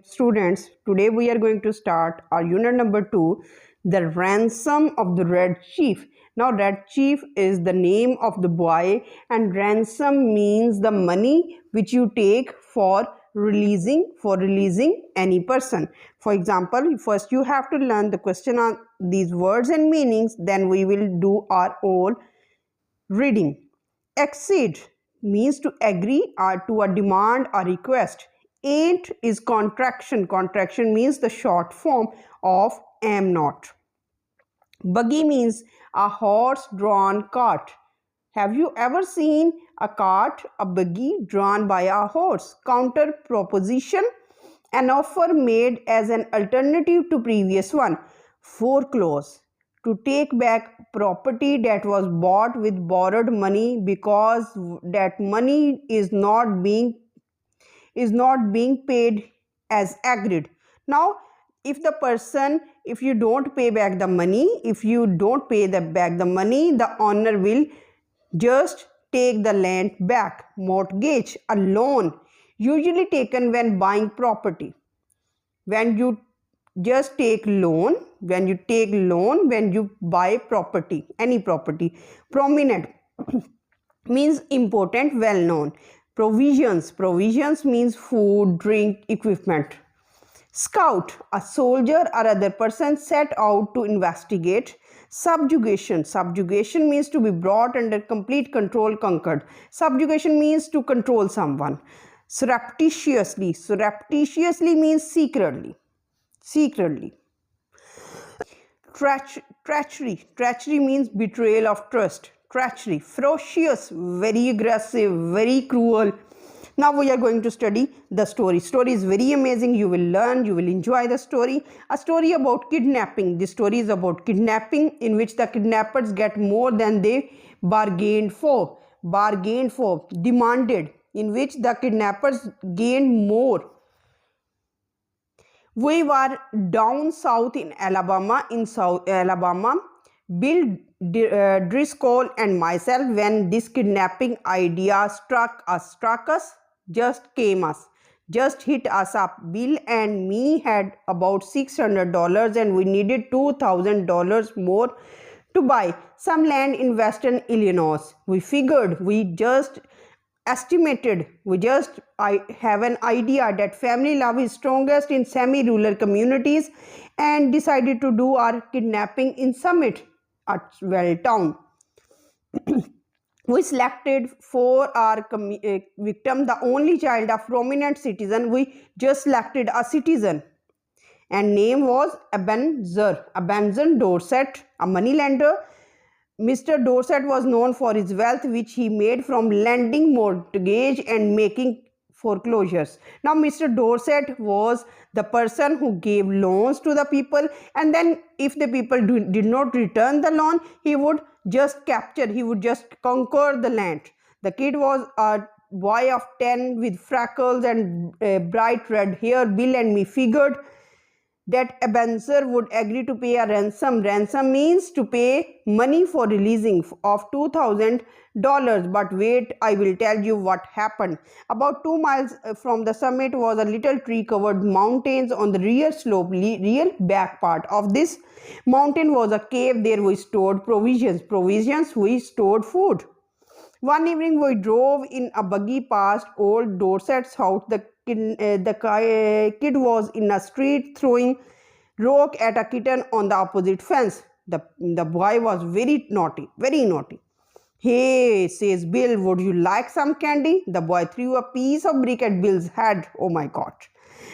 Students, today we are going to start our unit number 2, the ransom of the Red Chief. Now, Red Chief is the name of the boy, and ransom means the money which you take for releasing any person. For example, first you have to learn the question on these words and meanings, then we will do our own reading. Accede means to agree or to a demand or request. Ain't is contraction. Contraction means the short form of am not. Buggy means a horse drawn cart. Have you ever seen a cart, a buggy drawn by a horse? Counter proposition, an offer made as an alternative to previous one. Foreclose, to take back property that was bought with borrowed money because that money is not being paid as agreed. Now, if you don't pay back the money, if you don't pay back the money, the owner will just take the land back. Mortgage, a loan usually taken when buying property. When you just take loan, when you buy property, any property. Prominent means important, well known. Provisions means food, drink, equipment. Scout, a soldier or other person set out to investigate. Subjugation means to be brought under complete control, conquered. Subjugation means to control someone. Surreptitiously means secretly. Treachery means betrayal of trust. Treachery. Ferocious, very aggressive, very cruel. Now we are going to study the story. Story is very amazing. You will learn, you will enjoy the story. A story about kidnapping. This story is about kidnapping, in which the kidnappers get more than they bargained for. Demanded, in which the kidnappers gained more. We were down south in Alabama, Bill Driscoll and myself, when this kidnapping idea struck us, just hit us up. Bill and me had about $600 and we needed $2,000 more to buy some land in western Illinois. We figured, I have an idea that family love is strongest in semi-rural communities, and decided to do our kidnapping in Summit, a well town. We selected for our victim the only child of prominent citizen. We just selected a citizen, and name was Ebenezer Dorset, a moneylender. Mr. Dorset was known for his wealth, which he made from lending mortgage and making foreclosures. Now, Mr. Dorset was the person who gave loans to the people, and then if the people did not return the loan, he would just conquer the land. The kid was a boy of 10 with freckles and bright red hair. Bill and me figured that Ebenezer would agree to pay a ransom. Ransom means to pay money for releasing of $2,000. But wait, I will tell you what happened. About 2 miles from the summit was a little tree-covered mountains. On the rear slope, real back part of this mountain was a cave. There we stored provisions. We stored food. One evening we drove in a buggy past old Dorset's house. The kid was in a street throwing rock at a kitten on the opposite fence. The boy was very naughty. Hey, says Bill, would you like some candy? The boy threw a piece of brick at Bill's head. Oh my God.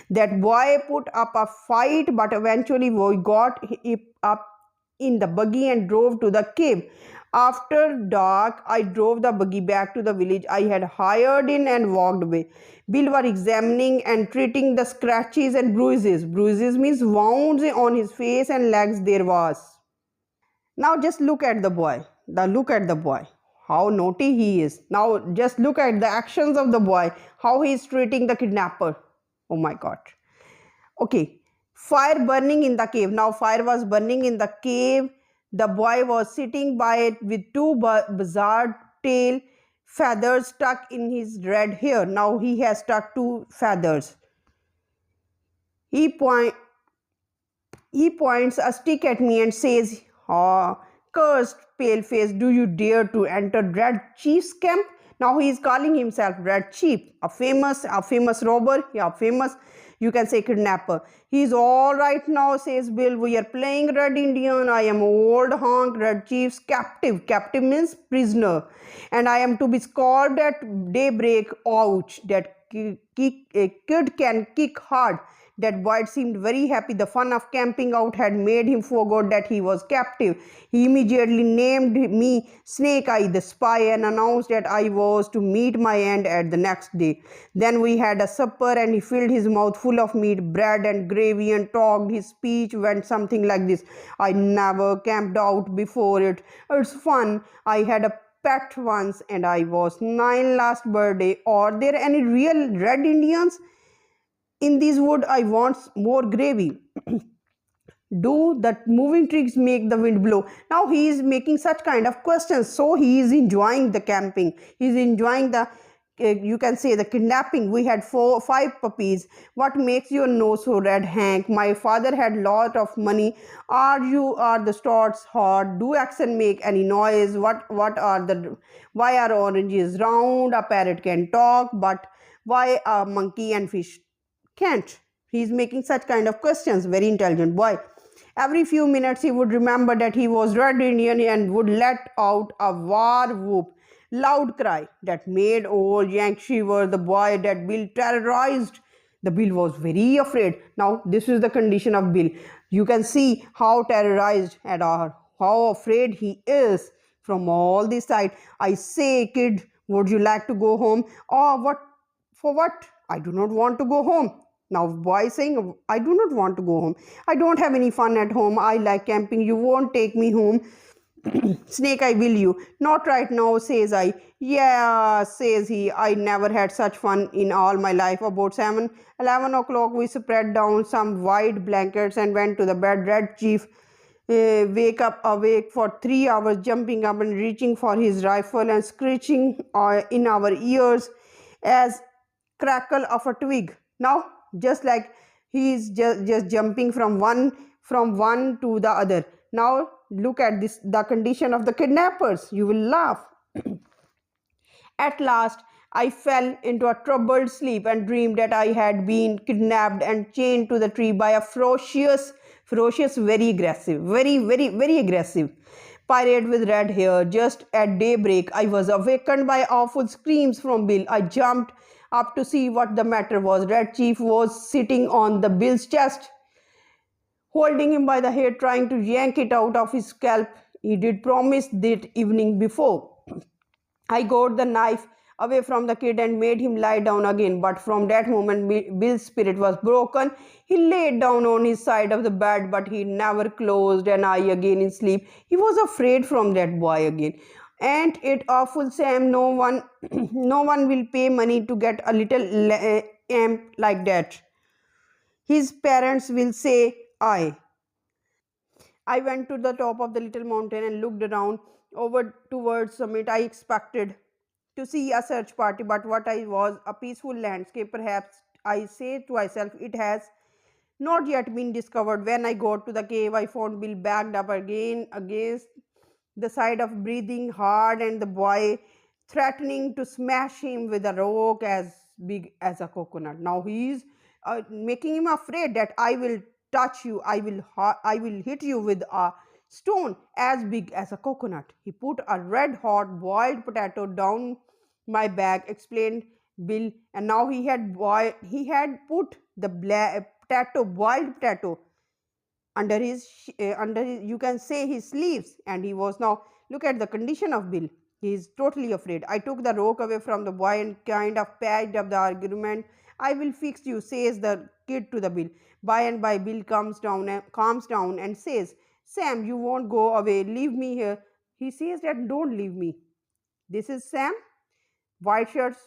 That boy put up a fight, but eventually we got up in the buggy and drove to the cave. After dark, I drove the buggy back to the village I had hired in and walked away. Bill was examining and treating the scratches and bruises. Bruises means wounds on his face and legs there was. Now just look at the boy. How naughty he is. Now just look at the actions of the boy. How he is treating the kidnapper. Oh my God. Okay. Fire burning in the cave. Now fire was burning in the cave. The boy was sitting by it with two bizarre tail feathers stuck in his red hair. Now he has stuck two feathers. He point he points a stick at me and says, "Ah, cursed paleface, do you dare to enter Red Chief's camp?" Now he is calling himself Red Chief, a famous robber, yeah, famous, you can say, kidnapper. He is all right now, says Bill. We are playing Red Indian. I am old honk Red Chief's captive. Captive means prisoner, and I am to be scored at daybreak. Ouch! That a kid can kick hard. That boy seemed very happy. The fun of camping out had made him forget that he was captive. He immediately named me Snake Eye the Spy and announced that I was to meet my end at the next day. Then we had a supper and he filled his mouth full of meat, bread, and gravy and talked. His speech went something like this: I never camped out before it. It's fun. I had a pet once and I was 9 last birthday. Are there any real red Indians in this wood? I want more gravy. Do the moving tricks make the wind blow? Now he is making such kind of questions, so he is enjoying the camping, he is enjoying the you can say the kidnapping. We had 5 puppies. What makes your nose so red, Hank? My father had lot of money. Are the stars hot? Do accent make any noise? What are the why are oranges round? A parrot can talk, but why a monkey and fish can't? He's making such kind of questions. Very intelligent boy. Every few minutes he would remember that he was Red Indian and would let out a war whoop, loud cry that made old Yank shiver. The boy that Bill terrorized. The Bill was very afraid. Now this is the condition of Bill. You can see how terrorized and how afraid he is from all this side. I say, kid, would you like to go home? Oh, what for what? I do not want to go home. Now, boy saying, I do not want to go home. I don't have any fun at home. I like camping. You won't take me home. Snake, I will you. Not right now, says I. Yeah, says he. I never had such fun in all my life. About 11 o'clock, we spread down some white blankets and went to the bed. Red Chief awake for 3 hours, jumping up and reaching for his rifle and screeching in our ears as crackle of a twig. Now, just like he is just jumping from one to the other. Now, look at this, the condition of the kidnappers. You will laugh. At last, I fell into a troubled sleep and dreamed that I had been kidnapped and chained to the tree by a ferocious, very aggressive, very aggressive pirate with red hair. Just at daybreak, I was awakened by awful screams from Bill. I jumped up to see what the matter was. Red Chief was sitting on the Bill's chest, holding him by the hair, trying to yank it out of his scalp. He did promise that evening before. I got the knife away from the kid and made him lie down again. But from that moment, Bill's spirit was broken. He laid down on his side of the bed, but he never closed an eye again in sleep. He was afraid from that boy again. And it awful, Sam. No one, no one will pay money to get a little amp like that. His parents will say, "I." I went to the top of the little mountain and looked around over towards summit. I expected to see a search party, but what I was a peaceful landscape. Perhaps I say to myself, it has not yet been discovered. When I got to the cave, I found Bill backed up again against the side of breathing hard and the boy threatening to smash him with a rock as big as a coconut. Now he is making him afraid that I will touch you, I will hit you with a stone as big as a coconut. He put a red hot boiled potato down my back, explained Bill, and now he had put the boiled potato under his, you can say, his sleeves, and he was now, look at the condition of Bill. He is totally afraid. I took the rope away from the boy and kind of patched up the argument. I will fix you, says the kid to the Bill. By and by, Bill calms down and says, Sam, you won't go away, leave me here. He says that, don't leave me. This is Sam. White shirt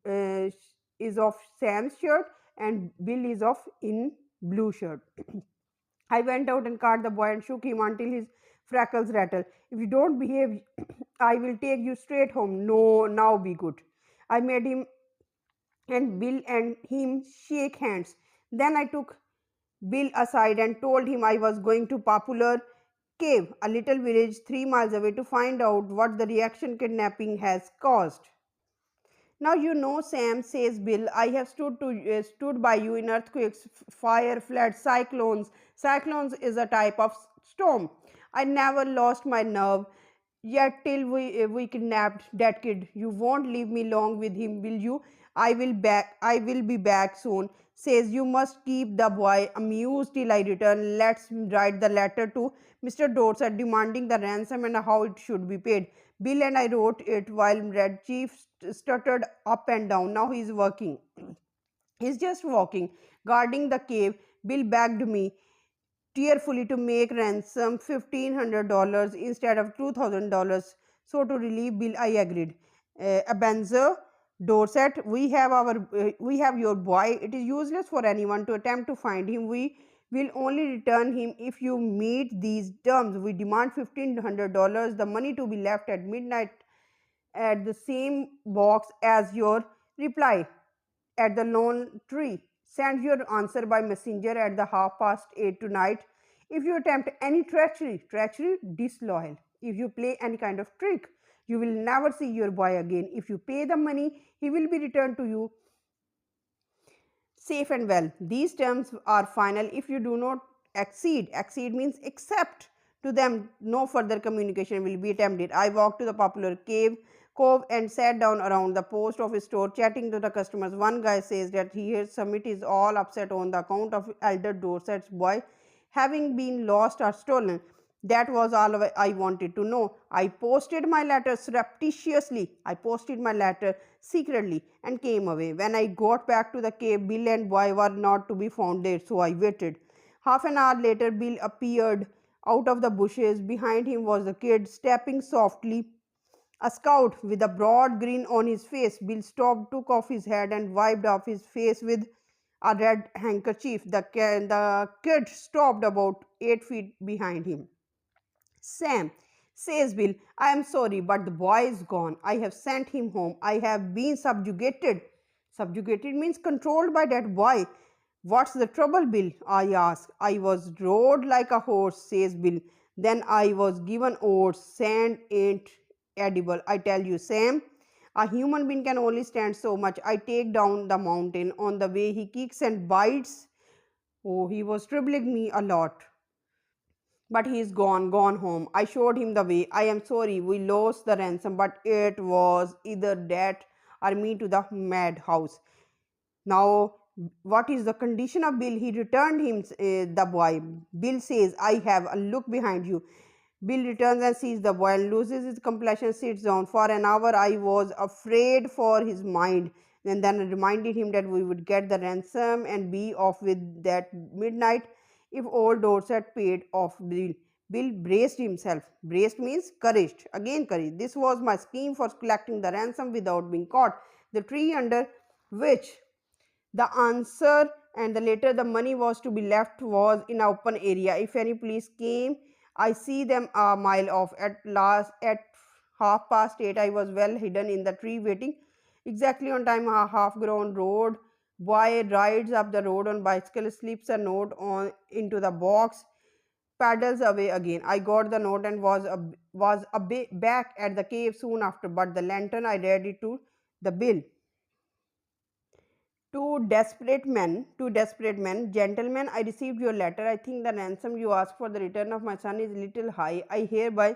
is of Sam's shirt and Bill is of in blue shirt. I went out and caught the boy and shook him until his freckles rattled. If you don't behave, I will take you straight home. No, now be good. I made him and Bill and him shake hands. Then I took Bill aside and told him I was going to Popular Cave, a little village 3 miles away, to find out what the reaction kidnapping has caused. Now you know, Sam, says Bill, I have stood by you in earthquakes, fire, floods, cyclones. Cyclones is a type of storm. I never lost my nerve. Yet till we kidnapped that kid, you won't leave me long with him, will you? I will be back soon. Says you must keep the boy amused till I return. Let's write the letter to Mr. Dorset demanding the ransom and how it should be paid. Bill and I wrote it while Red Chief stuttered up and down. Now he's working. He's just walking, guarding the cave. Bill begged me tearfully to make ransom $1,500 instead of $2,000. So to relieve Bill, I agreed. Ebenezer Dorset, we have your boy. It is useless for anyone to attempt to find him. We will only return him if you meet these terms. We demand $1,500, the money to be left at midnight at the same box as your reply at the lone tree. Send your answer by messenger at the 8:30 tonight. If you attempt any treachery, disloyal. If you play any kind of trick, you will never see your boy again. If you pay the money, he will be returned to you safe and well. These terms are final if you do not accede means accept to them. No further communication will be attempted. I walked to the Popular Cove and sat down around the post office store chatting to the customers. One guy says that his summit is all upset on the account of Elder Dorset's boy having been lost or stolen. That was all I wanted to know. I posted my letter surreptitiously. I posted my letter secretly and came away. When I got back to the cave, Bill and boy were not to be found there, so I waited. Half an hour later, Bill appeared out of the bushes. Behind him was the kid, stepping softly. A scout with a broad grin on his face. Bill stopped, took off his hat, and wiped off his face with a red handkerchief. The kid stopped about 8 feet behind him. Sam, says Bill, I am sorry, but the boy is gone. I have sent him home. I have been subjugated. Subjugated means controlled by that boy. What's the trouble, Bill? I asked. I was rode like a horse, says Bill. Then I was given oats. Sand ain't edible. I tell you, Sam. A human being can only stand so much. I take down the mountain. On the way, he kicks and bites. Oh, he was troubling me a lot. But he's gone home. I showed him the way. I am sorry, we lost the ransom, but it was either that or me to the madhouse. Now, what is the condition of Bill? He returned him the boy. Bill says, I have a look behind you. Bill returns and sees the boy and loses his compassion, sits down. For an hour, I was afraid for his mind. And then I reminded him that we would get the ransom and be off with that midnight if old Dorset paid off Bill. Bill braced himself. Braced means courage. Again, courage. This was my scheme for collecting the ransom without being caught. The tree under which the answer and the later the money was to be left was in an open area. If any police came, I see them a mile off. At last, at 8:30, I was well hidden in the tree waiting exactly on time. A half-grown road boy rides up the road on bicycle, slips a note on into the box, paddles away again. I got the note and was back at the cave soon after. But the lantern, I read it to the bill. Two desperate men, gentlemen, I received your letter. I think the ransom you asked for the return of my son is a little high. I hereby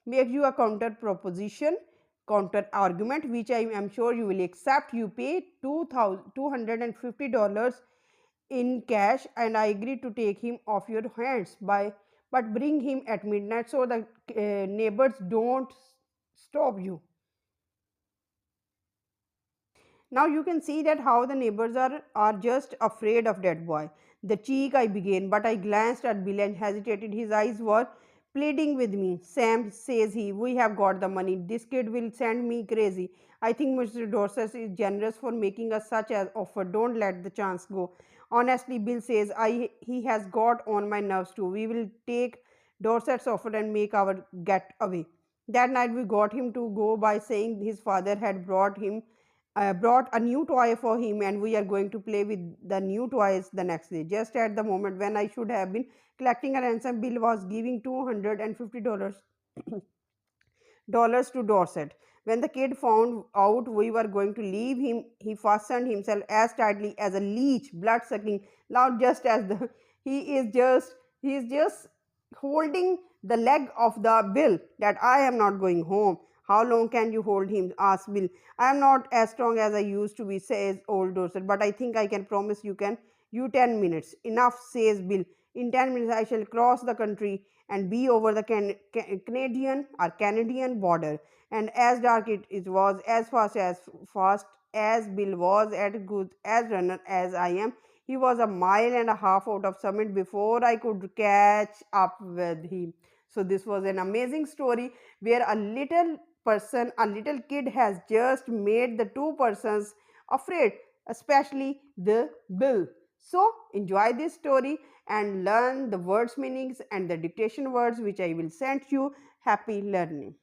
make you a counter argument, which I am sure you will accept. You pay $250 in cash, and I agree to take him off your hands but bring him at midnight so the neighbors don't stop you. Now you can see that how the neighbors are just afraid of that boy. The cheek I began, but I glanced at Bill and hesitated. His eyes were pleading with me. Sam, says he, we have got the money. This kid will send me crazy. I think Mr. Dorset is generous for making us such an offer. Don't let the chance go. Honestly, Bill says, he has got on my nerves too. We will take Dorset's offer and make our get away. That night we got him to go by saying his father had brought him I brought a new toy for him, and we are going to play with the new toys the next day. Just at the moment when I should have been collecting a ransom, Bill was giving $250 dollars to Dorset. When the kid found out we were going to leave him, he fastened himself as tightly as a leech, blood sucking loud, just as the he is just holding the leg of the Bill, that I am not going home. How long can you hold him? Asked Bill. I am not as strong as I used to be, says old Dorset, but I think I can promise you 10 minutes. Enough, says Bill. In 10 minutes I shall cross the country and be over the Canadian border. And as dark it was, as fast as Bill was at good as runner as I am, he was a mile and a half out of summit before I could catch up with him. So this was an amazing story where a little kid has just made the two persons afraid, especially the Bill. So enjoy this story and learn the words meanings and the dictation words which I will send you. Happy learning.